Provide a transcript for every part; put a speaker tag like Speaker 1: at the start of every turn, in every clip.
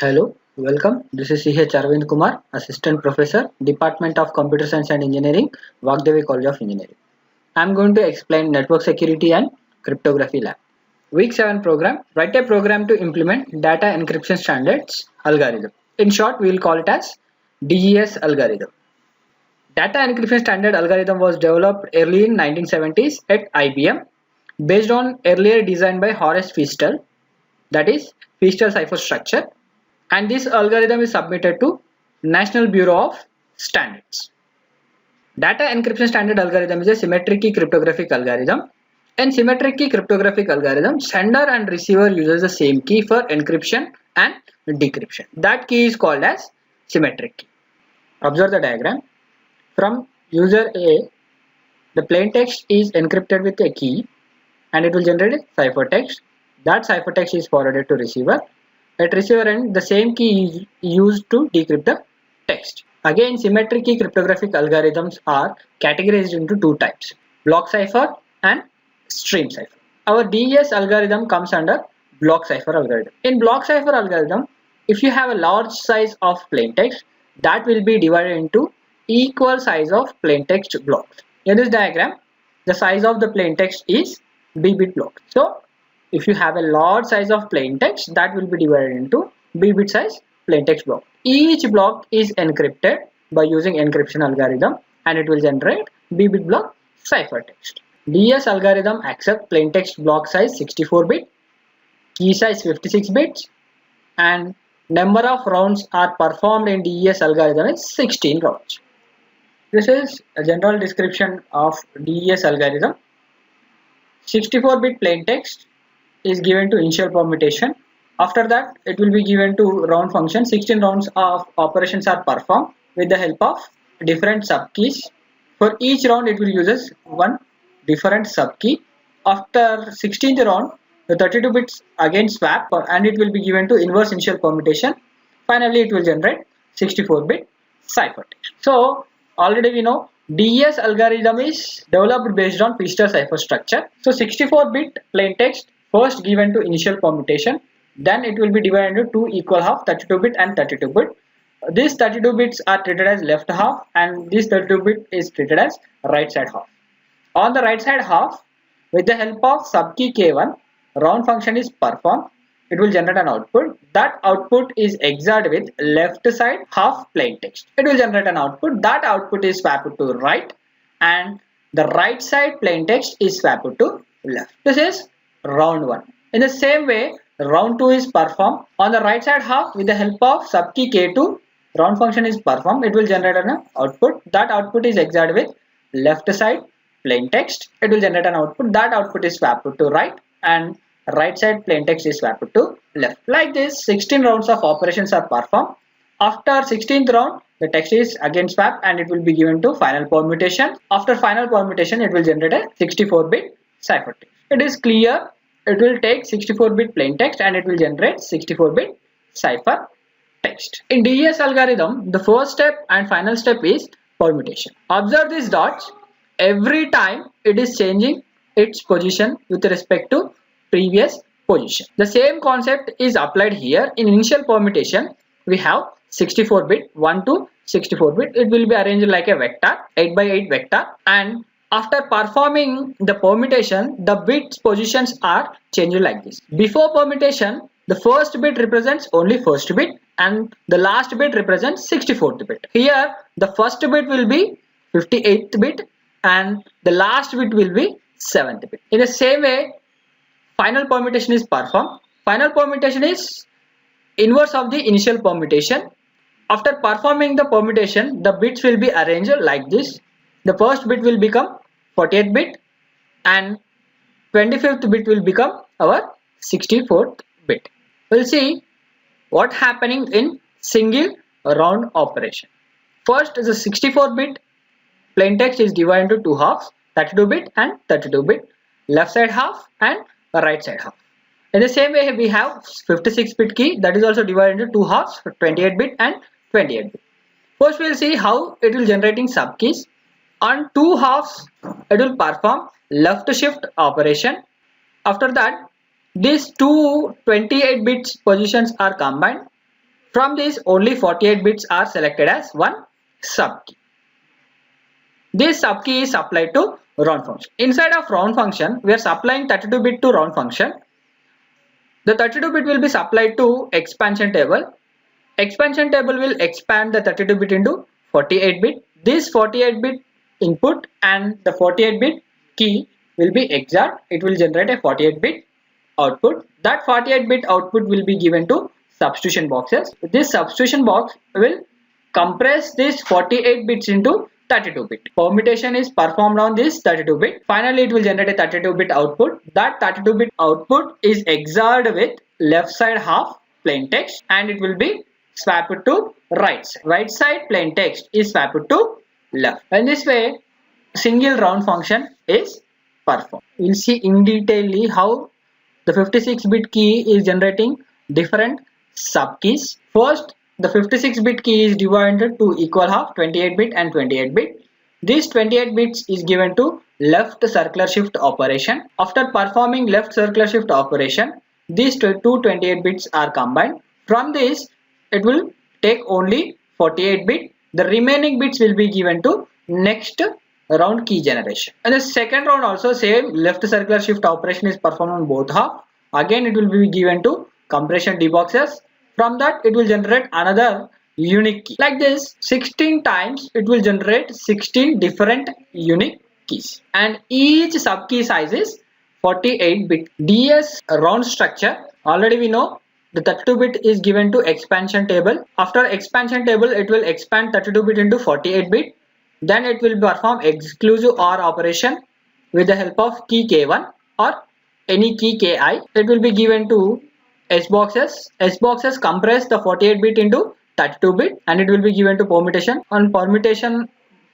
Speaker 1: Hello, welcome. This is CH Arvind Kumar, Assistant Professor, Department of Computer Science and Engineering, Vagdevi College of Engineering. I am going to explain Network Security and Cryptography Lab. Week 7 program. Write a program to implement Data Encryption Standards algorithm. In short, we will call it as DES algorithm. Data Encryption Standard algorithm was developed early in 1970s at IBM based on earlier design by Horace Feastel, that is Feastel cipher structure, and this algorithm is submitted to National Bureau of Standards. Data encryption standard algorithm is a symmetric key cryptographic algorithm. In symmetric key cryptographic algorithm, sender and receiver uses the same key for encryption and decryption. That key is called as symmetric key. Observe the diagram. From user A, the plain text is encrypted with a key and it will generate a ciphertext. That ciphertext is forwarded to receiver. At receiver end, the same key is used to decrypt the text. Again, symmetric key cryptographic algorithms are categorized into two types: block cipher and stream cipher. Our DES algorithm comes under block cipher algorithm. In block cipher algorithm, if you have a large size of plain text, that will be divided into equal size of plain text blocks. In this diagram, the size of the plain text is b-bit block. So if you have a large size of plain text, that will be divided into b-bit size plain text block. Each block is encrypted by using encryption algorithm and it will generate b-bit block ciphertext. DES algorithm accepts plain text block size 64 bit, key size 56 bits, and number of rounds are performed in DES algorithm is 16 rounds. This is a general description of DES algorithm. 64-bit plain text is given to initial permutation. After that, it will be given to round function. 16 rounds of operations are performed with the help of different subkeys. For each round, it will uses one different subkey. After 16th round, the 32 bits again swap and it will be given to inverse initial permutation. Finally, it will generate 64-bit ciphertext. So, already we know DES algorithm is developed based on Feastel cipher structure. So, 64-bit plain text first given to initial permutation, then it will be divided into two equal half, 32-bit and 32-bit. These 32 bits are treated as left half and this 32-bit is treated as right side half. On the right side half, with the help of subkey K1, round function is performed. It will generate an output. That output is XORed with left side half plain text. It will generate an output. That output is swapped to right and the right side plain text is swapped to left. This is round 1. In the same way, round 2 is performed. On the right side half, with the help of subkey K2, round function is performed. It will generate an output. That output is XORed with left side plain text. It will generate an output. That output is swapped to right and right side plain text is swapped to left. Like this, 16 rounds of operations are performed. After 16th round, the text is again swapped and it will be given to final permutation. After final permutation, it will generate a 64-bit ciphertext. It is clear. It will take 64-bit plain text and it will generate 64-bit cipher text. In DES algorithm, the first step and final step is permutation. Observe these dots. Every time it is changing its position with respect to previous position. The same concept is applied here. In initial permutation, we have 64-bit, 1 to 64-bit. It will be arranged like a vector, 8 by 8 vector, and after performing the permutation, the bits positions are changed like this. Before permutation, the first bit represents only first bit and the last bit represents 64th bit. Here, the first bit will be 58th bit and the last bit will be 7th bit. In the same way, final permutation is performed. Final permutation is inverse of the initial permutation. After performing the permutation, the bits will be arranged like this. The first bit will become 40th bit and 25th bit will become our 64th bit. We'll see what happening in single round operation. First, the 64-bit plain text is divided into two halves, 32-bit and 32-bit, left side half and right side half. In the same way, we have 56-bit key that is also divided into two halves, 28-bit and 28-bit. First, we'll see how it will generating subkeys. On two halves, it will perform left shift operation. After that, these two 28 bits positions are combined From this, only 48 bits are selected as one subkey. This subkey is supplied to round function. Inside of round function, we are supplying 32 bit to round function. The 32 bit will be supplied to expansion table. Expansion table will expand the 32 bit into 48 bit. This 48 bit input and the 48 bit key will be XORed. It will generate a 48 bit output. That 48 bit output will be given to substitution boxes. This substitution box will compress this 48 bits into 32 bit. Permutation is performed on this 32 bit. Finally, it will generate a 32 bit output. That 32 bit output is XORed with left side half plain text and it will be swapped to right side. Right side plain text is swapped to left. In this way, single round function is performed. We'll see in detail how the 56-bit key is generating different subkeys. First, the 56-bit key is divided to equal half 28-bit and 28-bit. This 28 bits is given to left circular shift operation. After performing left circular shift operation, these two 28 bits are combined. From this, it will take only 48 bit. The remaining bits will be given to next round key generation. And the second round also same left circular shift operation is performed on both half. Again, it will be given to compression D boxes. From that, it will generate another unique key. Like this, 16 times it will generate 16 different unique keys. And each subkey size is 48 bit. DS round structure, already we know the 32 bit is given to expansion table. After expansion table, it will expand 32 bit into 48 bit. Then it will perform exclusive OR operation with the help of key K1 or any key Ki. It will be given to S boxes. S boxes compress the 48 bit into 32 bit and it will be given to permutation. On permutation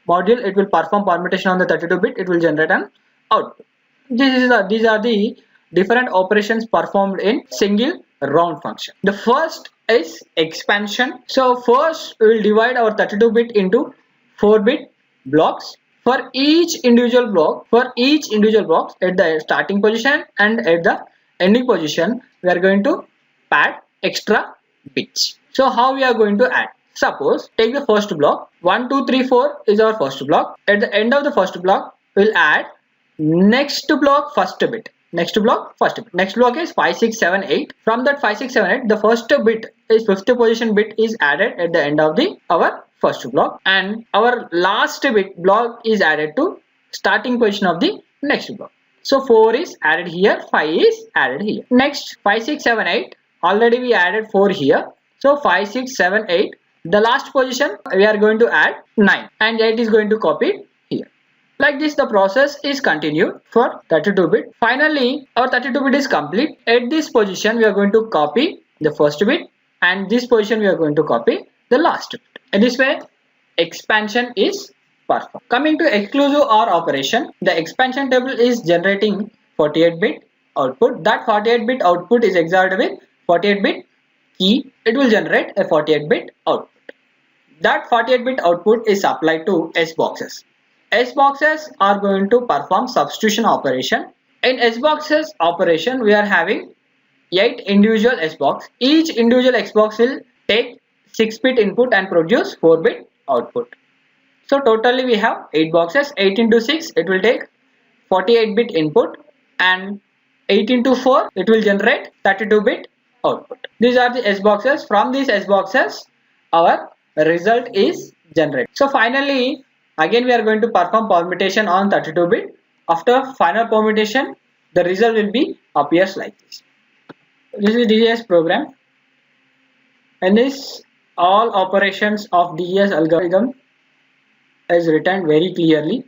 Speaker 1: module, it will perform permutation on the 32 bit. It will generate an output. These are the different operations performed in single round function. The first is expansion. So first we will divide our 32 bit into 4 bit blocks. For each individual block at the starting position and at the ending position, we are going to add extra bits. So how we are going to add? Suppose take the first block. 1, 2, 3, 4 is our first block. At the end of the first block, we will add next block first bit. Next block first bit. Next block is 5, 6, 7, 8. From that 5, 6, 7, 8, the first bit is fifth position bit is added at the end of our first block, and our last bit block is added to starting position of the next block. So 4 is added here, 5 is added here. Next 5, 6, 7, 8. Already we added 4 here. So 5, 6, 7, 8. The last position we are going to add 9 and 8 is going to copy here. Like this, the process is continued for 32 bit. Finally, our 32 bit is complete. At this position, we are going to copy the first bit, and this position we are going to copy the last bit. In this way, expansion is performed. Coming to exclusive OR operation, the expansion table is generating 48 bit output. That 48 bit output is XORed with 48 bit key. It will generate a 48 bit output. That 48 bit output is supplied to S boxes. S boxes are going to perform substitution operation. In S boxes operation, we are having 8 individual S box. Each individual S box will take 6 bit input and produce 4 bit output. So totally we have 8 boxes. 8 into 6, it will take 48 bit input, and 8 into 4, it will generate 32 bit output. These are the S boxes. From these S boxes, our result is generated. So finally, again we are going to perform permutation on 32 bit. After final permutation, the result will be appears like this. This is DES program, and this all operations of DES algorithm is written very clearly.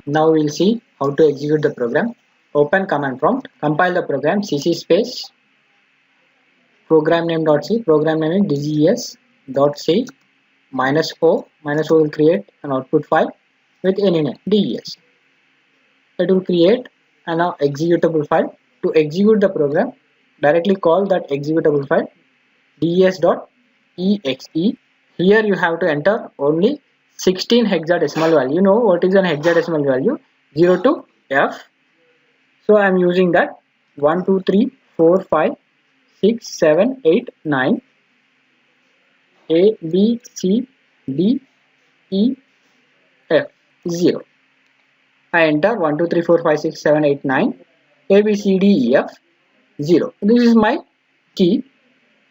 Speaker 1: Now we will see how to execute the program. Open command prompt, compile the program, cc space program name.c, program name is des.c -o will create an output file with any name, des. It will create an executable file. To execute the program, directly call that executable file des.exe. Here you have to enter only 16 hexadecimal value. You know what is an hexadecimal value? 0 to F. So I am using that 1 2 3 4 5 6 7 8 9 A B C D E F 0. I enter 1 2 3 4 5 6 7 8 9 A B C D E F 0. This is my key.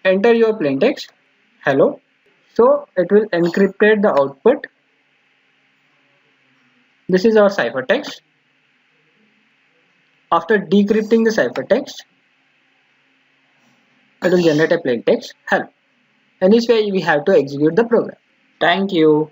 Speaker 1: Enter your plain text hello. So it will encrypt the output. This is our ciphertext. After decrypting the ciphertext, it will generate a plain text hello. In this way we have to execute the program. Thank you.